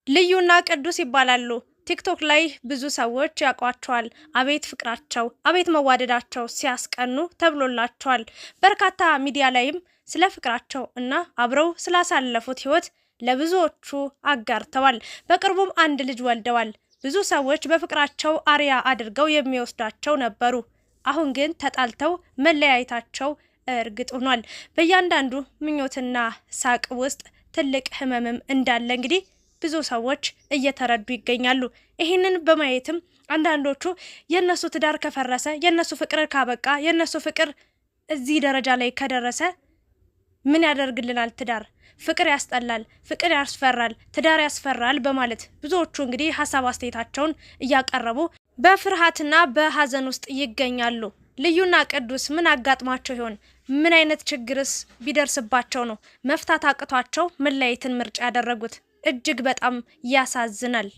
ልዩና ቅዱስ ይባላሉ። ቲክቶክ ላይ ብዙ ሰዎች ያውቋቸዋል። አቤት ፍቅራቸው፣ አቤት መዋደዳቸው ሲያስቀኑ ተብሎላቸዋል። በርካታ ሚዲያ ላይም ስለ ፍቅራቸው እና አብረው ስላሳለፉት ህይወት ለብዙዎቹ አጋርተዋል። በቅርቡም አንድ ልጅ ወልደዋል። ብዙ ሰዎች በፍቅራቸው አርያ አድርገው የሚወስዳቸው ነበሩ። አሁን ግን ተጣልተው መለያየታቸው እርግጥ ሆኗል። በእያንዳንዱ ምኞትና ሳቅ ውስጥ ትልቅ ህመምም እንዳለ እንግዲህ ብዙ ሰዎች እየተረዱ ይገኛሉ። ይህንን በማየትም አንዳንዶቹ የነሱ ትዳር ከፈረሰ፣ የነሱ ፍቅር ካበቃ፣ የነሱ ፍቅር እዚህ ደረጃ ላይ ከደረሰ ምን ያደርግልናል? ትዳር ፍቅር ያስጠላል፣ ፍቅር ያስፈራል፣ ትዳር ያስፈራል በማለት ብዙዎቹ እንግዲህ ሀሳብ አስተያየታቸውን እያቀረቡ በፍርሃትና በሀዘን ውስጥ ይገኛሉ። ልዩና ቅዱስ ምን አጋጥሟቸው ይሆን? ምን አይነት ችግርስ ቢደርስባቸው ነው መፍታት አቅቷቸው መለያየትን ምርጫ ያደረጉት? እጅግ በጣም ያሳዝናል።